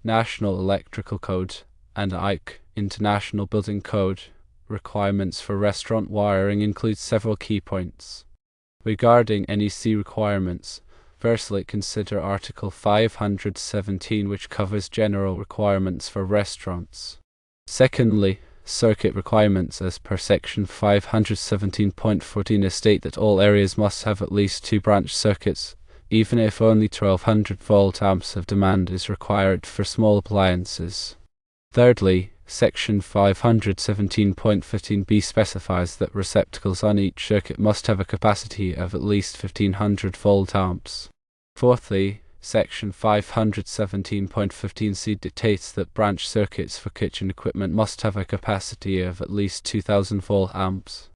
National Electrical Code, and IBC, International Building Code, requirements for restaurant wiring include several key points. Regarding NEC requirements, firstly, consider Article 517, which covers general requirements for restaurants. Secondly, circuit requirements as per Section 517.14 state that all areas must have at least 2 branch circuits, even if only 1200 volt amps of demand is required for small appliances. Thirdly, Section 517.15b specifies that receptacles on each circuit must have a capacity of at least 1500 volt amps. Fourthly, Section 517.15c dictates that branch circuits for kitchen equipment must have a capacity of at least 2000 volt amps.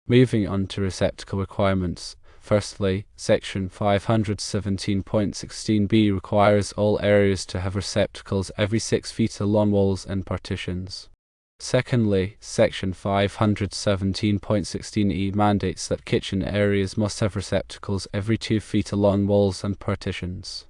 Moving on to receptacle requirements. Firstly, Section 517.16b requires all areas to have receptacles every 6 feet along walls and partitions. Secondly, Section 517.16e mandates that kitchen areas must have receptacles every 2 feet along walls and partitions.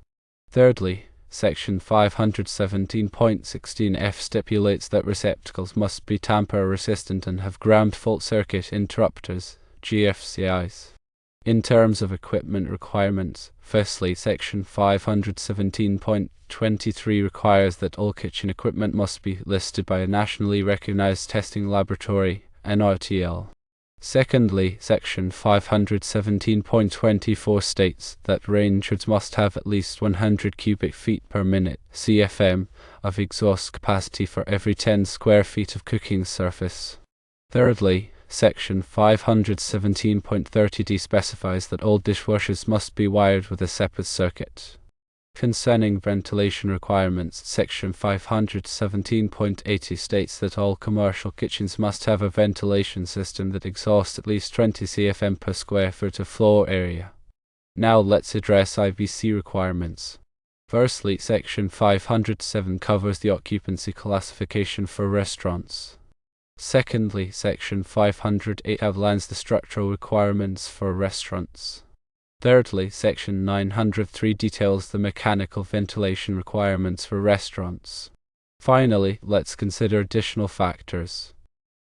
Thirdly, Section 517.16f stipulates that receptacles must be tamper-resistant and have ground fault circuit interrupters, GFCIs. In terms of equipment requirements, firstly, Section 517.23 requires that all kitchen equipment must be listed by a nationally recognized testing laboratory, NRTL. Secondly, Section 517.24 states that ranges must have at least 100 cubic feet per minute, CFM, of exhaust capacity for every 10 square feet of cooking surface. Thirdly, Section 517.30d specifies that all dishwashers must be wired with a separate circuit. Concerning ventilation requirements, Section 517.80 states that all commercial kitchens must have a ventilation system that exhausts at least 20 CFM per square foot of floor area. Now let's address IBC requirements. Firstly, Section 507 covers the occupancy classification for restaurants. Secondly, Section 508 outlines the structural requirements for restaurants. Thirdly, Section 903 details the mechanical ventilation requirements for restaurants. Finally, let's consider additional factors.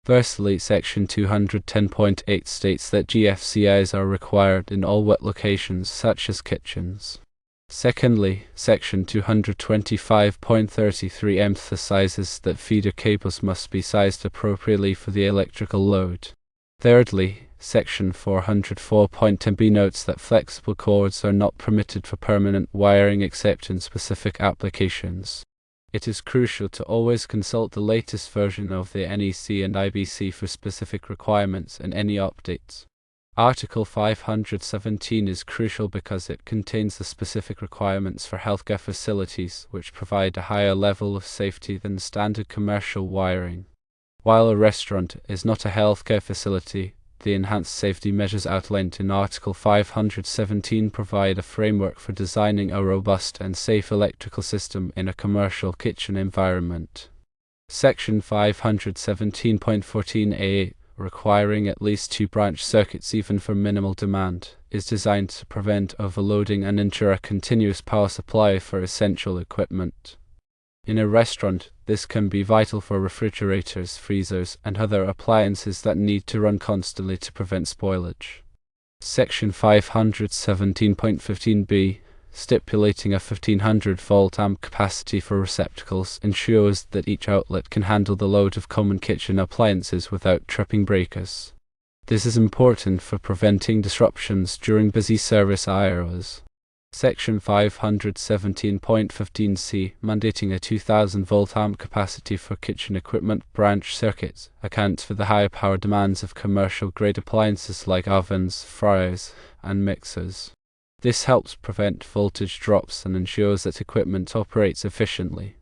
Firstly, Section 210.8 states that GFCIs are required in all wet locations such as kitchens. Secondly, Section 225.33 emphasizes that feeder cables must be sized appropriately for the electrical load. Thirdly, Section 404.10b notes that flexible cords are not permitted for permanent wiring except in specific applications. It is crucial to always consult the latest version of the NEC and IBC for specific requirements and any updates. Article 517 is crucial because it contains the specific requirements for healthcare facilities, which provide a higher level of safety than standard commercial wiring. While a restaurant is not a healthcare facility, the enhanced safety measures outlined in Article 517 provide a framework for designing a robust and safe electrical system in a commercial kitchen environment. Section 517.14a, requiring at least 2 branch circuits even for minimal demand, is designed to prevent overloading and ensure a continuous power supply for essential equipment. In a restaurant, this can be vital for refrigerators, freezers, and other appliances that need to run constantly to prevent spoilage. Section 517.15b, stipulating a 1500 volt amp capacity for receptacles, ensures that each outlet can handle the load of common kitchen appliances without tripping breakers. This is important for preventing disruptions during busy service hours. Section 517.15c, mandating a 2000 volt amp capacity for kitchen equipment branch circuits, accounts for the higher power demands of commercial grade appliances like ovens, fryers, and mixers. This helps prevent voltage drops and ensures that equipment operates efficiently.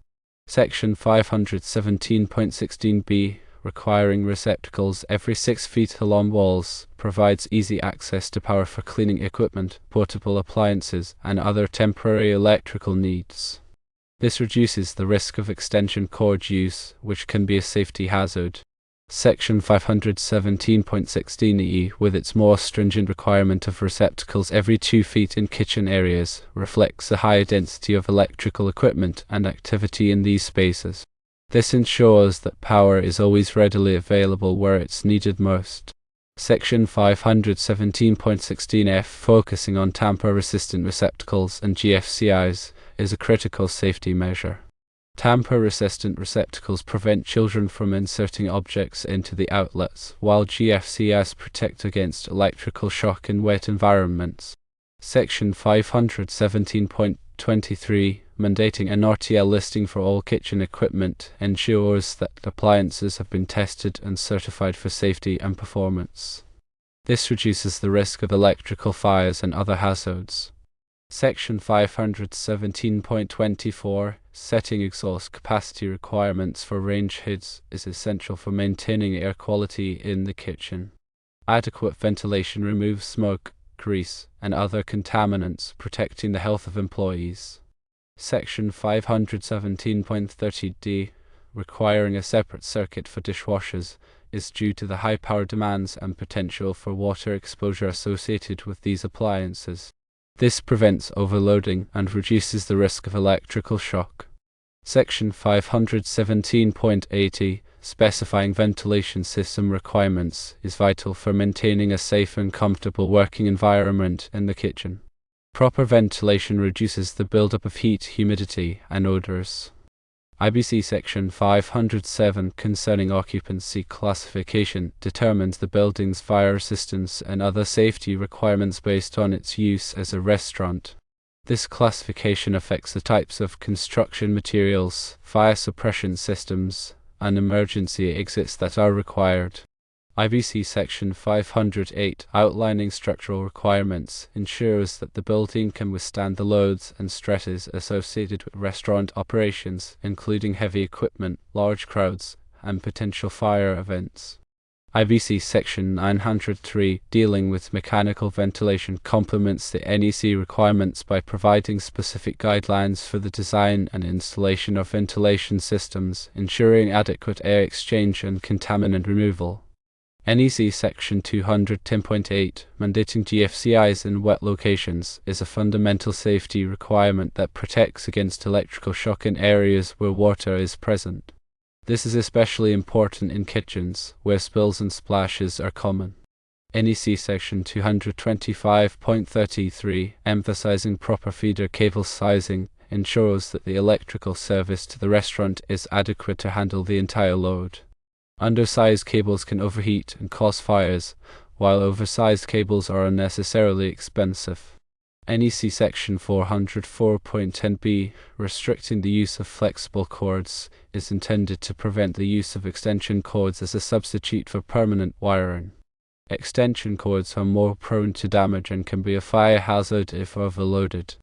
Section 517.16b, requiring receptacles every 6 feet along walls, provides easy access to power for cleaning equipment, portable appliances, and other temporary electrical needs. This reduces the risk of extension cord use, which can be a safety hazard. Section 517.16e, with its more stringent requirement of receptacles every 2 feet in kitchen areas, reflects the higher density of electrical equipment and activity in these spaces. This ensures that power is always readily available where it's needed most. Section 517.16f, focusing on tamper-resistant receptacles and GFCIs, is a critical safety measure. Tamper-resistant receptacles prevent children from inserting objects into the outlets, while GFCIs protect against electrical shock in wet environments. Section 517.23, mandating an RTL listing for all kitchen equipment, ensures that appliances have been tested and certified for safety and performance. This reduces the risk of electrical fires and other hazards. Section 517.24, setting exhaust capacity requirements for range hoods, is essential for maintaining air quality in the kitchen. Adequate ventilation removes smoke, grease, and other contaminants, protecting the health of employees. Section 517.30d, requiring a separate circuit for dishwashers, is due to the high power demands and potential for water exposure associated with these appliances. This prevents overloading and reduces the risk of electrical shock. Section 517.80, specifying ventilation system requirements, is vital for maintaining a safe and comfortable working environment in the kitchen. Proper ventilation reduces the buildup of heat, humidity, and odors. IBC Section 507, concerning occupancy classification, determines the building's fire resistance and other safety requirements based on its use as a restaurant. This classification affects the types of construction materials, fire suppression systems, and emergency exits that are required. IBC Section 508, outlining structural requirements, ensures that the building can withstand the loads and stresses associated with restaurant operations, including heavy equipment, large crowds, and potential fire events. IBC Section 903, dealing with mechanical ventilation, complements the NEC requirements by providing specific guidelines for the design and installation of ventilation systems, ensuring adequate air exchange and contaminant removal. NEC Section 210.8, mandating GFCIs in wet locations, is a fundamental safety requirement that protects against electrical shock in areas where water is present. This is especially important in kitchens, where spills and splashes are common. NEC Section 225.33, emphasizing proper feeder cable sizing, ensures that the electrical service to the restaurant is adequate to handle the entire load. Undersized cables can overheat and cause fires, while oversized cables are unnecessarily expensive. NEC Section 404.10b, restricting the use of flexible cords, is intended to prevent the use of extension cords as a substitute for permanent wiring. Extension cords are more prone to damage and can be a fire hazard if overloaded.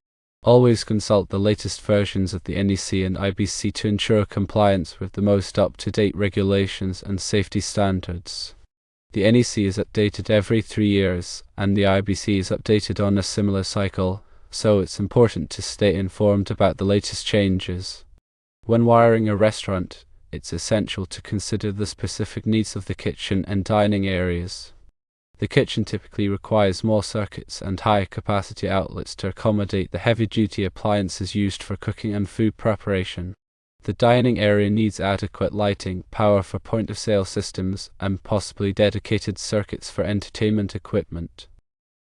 Always consult the latest versions of the NEC and IBC to ensure compliance with the most up-to-date regulations and safety standards. The NEC is updated every 3 years, and the IBC is updated on a similar cycle, so it's important to stay informed about the latest changes. When wiring a restaurant, it's essential to consider the specific needs of the kitchen and dining areas. The kitchen typically requires more circuits and high-capacity outlets to accommodate the heavy-duty appliances used for cooking and food preparation. The dining area needs adequate lighting, power for point-of-sale systems, and possibly dedicated circuits for entertainment equipment.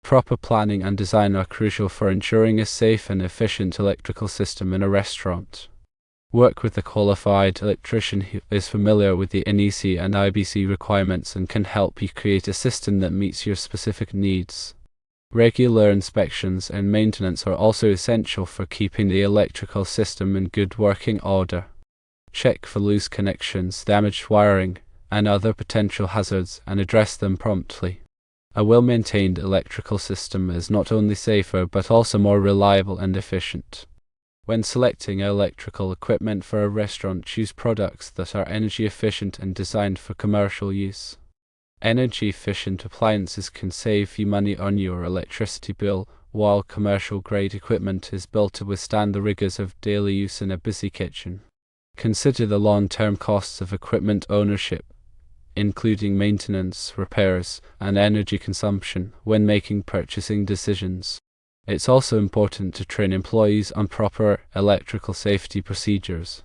Proper planning and design are crucial for ensuring a safe and efficient electrical system in a restaurant. Work with a qualified electrician who is familiar with the NEC and IBC requirements and can help you create a system that meets your specific needs. Regular inspections and maintenance are also essential for keeping the electrical system in good working order. Check for loose connections, damaged wiring, and other potential hazards and address them promptly. A well-maintained electrical system is not only safer but also more reliable and efficient. When selecting electrical equipment for a restaurant, choose products that are energy efficient and designed for commercial use. Energy-efficient appliances can save you money on your electricity bill, while commercial-grade equipment is built to withstand the rigors of daily use in a busy kitchen. Consider the long-term costs of equipment ownership. including maintenance, repairs, and energy consumption when making purchasing decisions. It's also important to train employees on proper electrical safety procedures.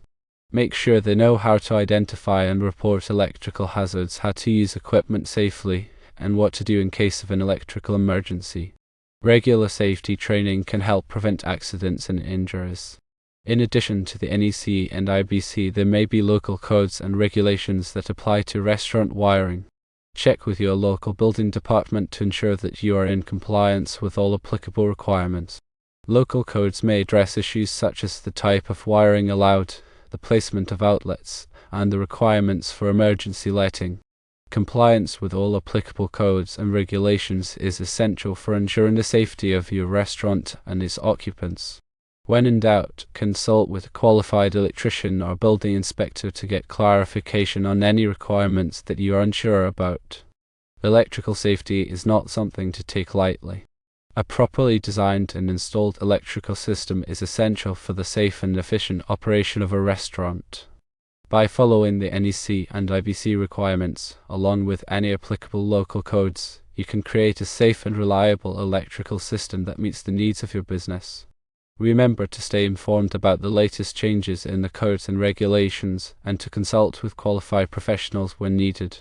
Make sure they know how to identify and report electrical hazards, how to use equipment safely, and what to do in case of an electrical emergency. Regular safety training can help prevent accidents and injuries. In addition to the NEC and IBC, there may be local codes and regulations that apply to restaurant wiring. Check with your local building department to ensure that you are in compliance with all applicable requirements. Local codes may address issues such as the type of wiring allowed, the placement of outlets, and the requirements for emergency lighting. Compliance with all applicable codes and regulations is essential for ensuring the safety of your restaurant and its occupants. When in doubt, consult with a qualified electrician or building inspector to get clarification on any requirements that you are unsure about. Electrical safety is not something to take lightly. A properly designed and installed electrical system is essential for the safe and efficient operation of a restaurant. By following the NEC and IBC requirements, along with any applicable local codes, you can create a safe and reliable electrical system that meets the needs of your business. Remember to stay informed about the latest changes in the codes and regulations and to consult with qualified professionals when needed.